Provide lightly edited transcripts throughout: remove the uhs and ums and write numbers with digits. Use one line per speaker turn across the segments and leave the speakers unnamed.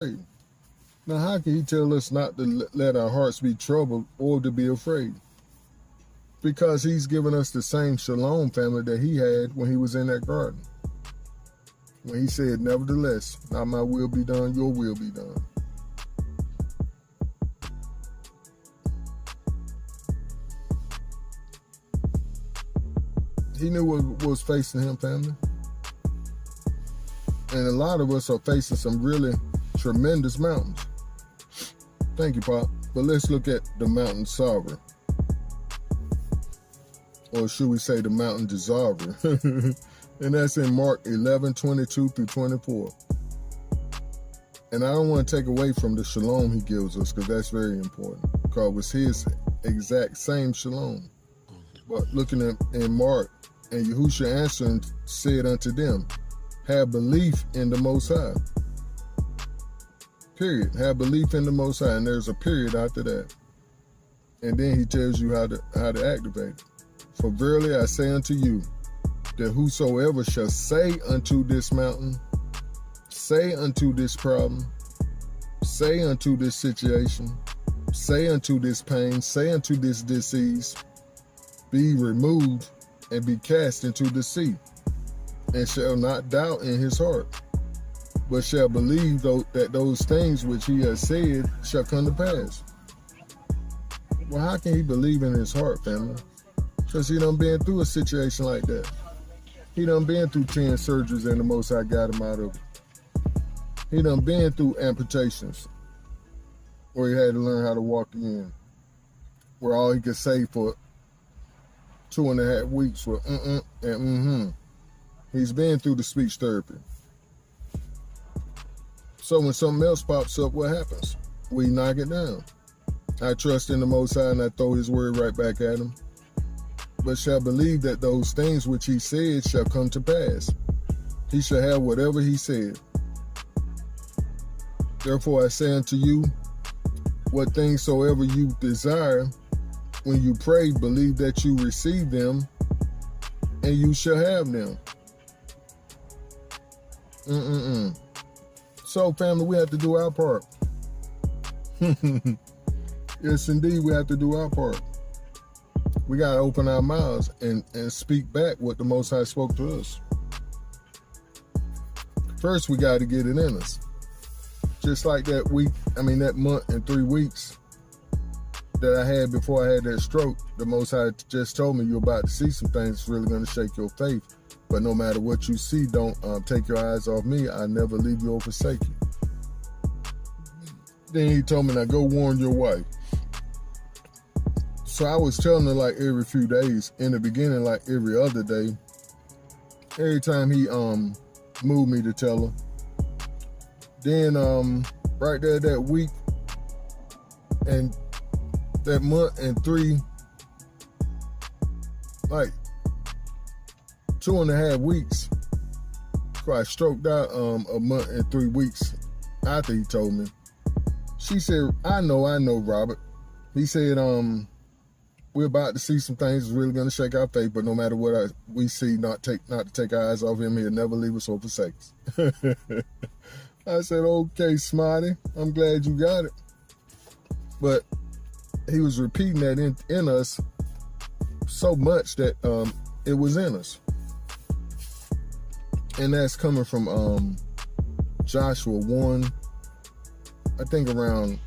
afraid. Now, how can he tell us not to let our hearts be troubled or to be afraid? Because he's given us the same shalom, family, that he had when he was in that garden. When he said, nevertheless, not my will be done, your will be done. He knew what was facing him, family. And a lot of us are facing some really tremendous mountains. Thank you, Pop. But let's look at the mountain solver. Or should we say the mountain dissolver? And that's in Mark 11:22 through 24. And I don't want to take away from the shalom he gives us, because that's very important. Because it was his exact same shalom. But looking at in Mark, and Yahushua answering said unto them, have belief in the Most High. Period. Have belief in the Most High. And there's a period after that. And then he tells you how to activate it. For verily I say unto you, that whosoever shall say unto this mountain, say unto this problem, say unto this situation, say unto this pain, say unto this disease, be removed and be cast into the sea, and shall not doubt in his heart, but shall believe that those things which he has said shall come to pass. Well, how can he believe in his heart, family? Because he done been through a situation like that. He done been through 10 surgeries and the Most High got him out of it. He done been through amputations where he had to learn how to walk again, where all he could say for 2.5 weeks were and mm-hmm. He's been through the speech therapy. So when something else pops up, what happens? We knock it down. I trust in the Most High and I throw his word right back at him. But shall believe that those things which he said shall come to pass. He shall have whatever he said. Therefore I say unto you, what things soever you desire, when you pray, believe that you receive them, and you shall have them. So, family, we have to do our part. Yes, indeed, we have to do our part. We got to open our mouths and speak back what the Most High spoke to us. First, we got to get it in us. Just like that month and 3 weeks that I had before I had that stroke, the Most High just told me you're about to see some things that's really going to shake your faith. But no matter what you see, don't take your eyes off me. I never leave you or forsake you. Then he told me, now go warn your wife. So I was telling her like every few days. In the beginning, like every other day. Every time he moved me to tell her. Then right there that week and that month and 2.5 weeks. So I stroked out a month and 3 weeks after he told me. She said, I know, Robert. He said, we're about to see some things that's really going to shake our faith, but no matter what we see, not to take our eyes off him, he'll never leave us or forsake us. I said, okay, Smarty, I'm glad you got it. But he was repeating that in us so much that it was in us. And that's coming from Joshua 1, I think around,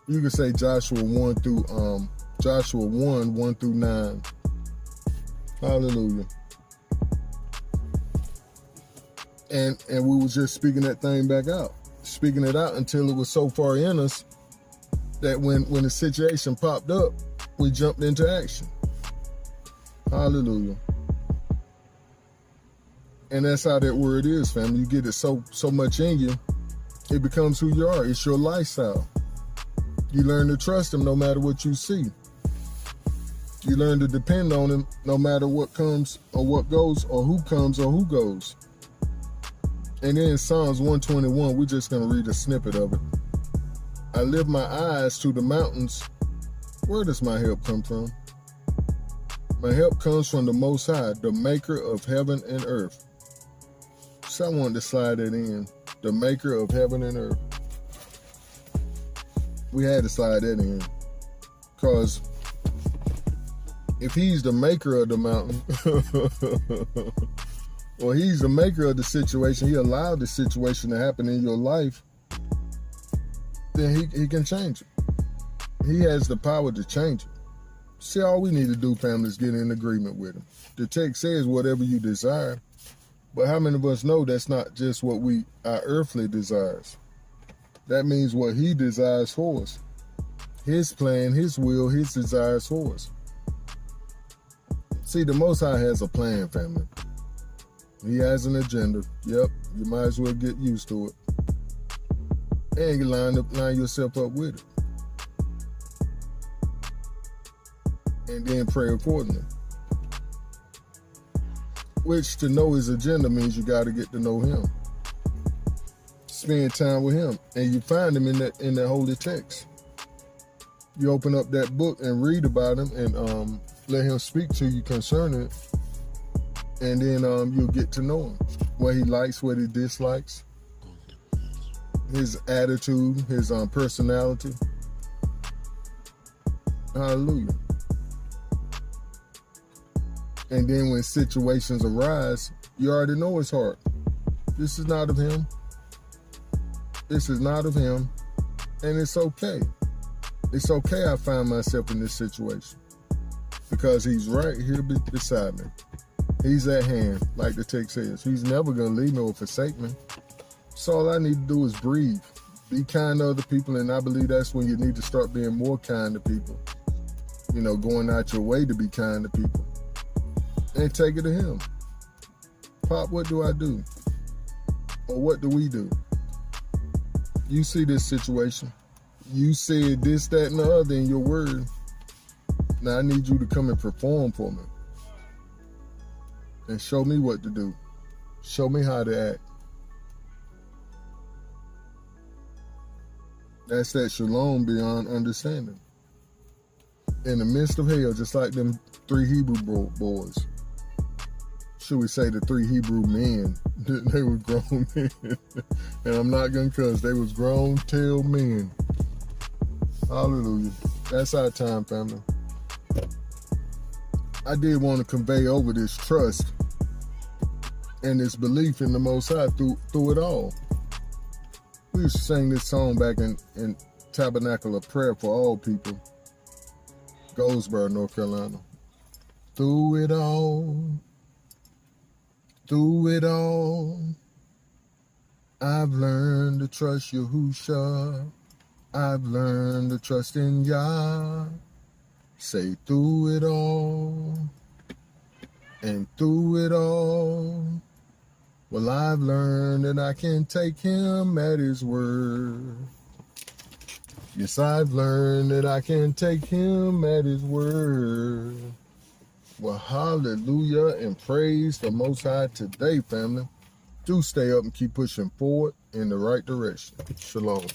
you could say Joshua 1 through 1 through 9. Hallelujah. And we was just speaking that thing back out. Speaking it out until it was so far in us that when the situation popped up, we jumped into action. Hallelujah. And that's how that word is, family. You get it so much in you, it becomes who you are. It's your lifestyle. You learn to trust him no matter what you see. You learn to depend on him no matter what comes or what goes or who comes or who goes. And then Psalms 121, we're just going to read a snippet of it. I lift my eyes to the mountains. Where does my help come from? My help comes from the Most High, the maker of heaven and earth. So I wanted to slide that in. the maker of heaven and earth. We had to slide that in. Because if he's the maker of the mountain, or he's the maker of the situation, he allowed the situation to happen in your life, then he can change it. He has the power to change it. See, all we need to do, family, is get in agreement with him. The text says whatever you desire, but how many of us know that's not just what our earthly desires? That means what he desires for us. His plan, his will, his desires for us. See, the Most High has a plan, family. He has an agenda. Yep, you might as well get used to it. And you line yourself up with it. And then pray accordingly. Which, to know his agenda means you got to get to know him. Spend time with him. And you find him in that holy text. You open up that book and read about him and let him speak to you concerning it. And then you'll get to know him. What he likes, what he dislikes. His attitude, his personality. Hallelujah. And then when situations arise, you already know his heart. This is not of him. This is not of him. And it's okay. It's okay I find myself in this situation. Because he's right here beside me. He's at hand, like the text says. He's never going to leave me or forsake me. So all I need to do is breathe. Be kind to other people, and I believe that's when you need to start being more kind to people. You know, going out your way to be kind to people. And take it to him. Pop, what do I do? Or what do we do? You see this situation. You said this, that, and the other in your word. Now I need you to come and perform for me. And show me what to do. Show me how to act. That's that shalom beyond understanding. In the midst of hell, just like them 3 Hebrew boys. Should we say the 3 Hebrew men? They were grown men. And I'm not going to cuss. They was grown tail men. Hallelujah. That's our time, family. I did want to convey over this trust and this belief in the Most High through it all. We used to sing this song back in Tabernacle of Prayer for All People, Goldsboro, North Carolina. Through it all, I've learned to trust Yahusha. I've learned to trust in Yah. Say through it all, and through it all, well, I've learned that I can take him at his word. Yes, I've learned that I can take him at his word. Well, hallelujah, and praise the Most High today, family. Do stay up and keep pushing forward in the right direction. Shalom.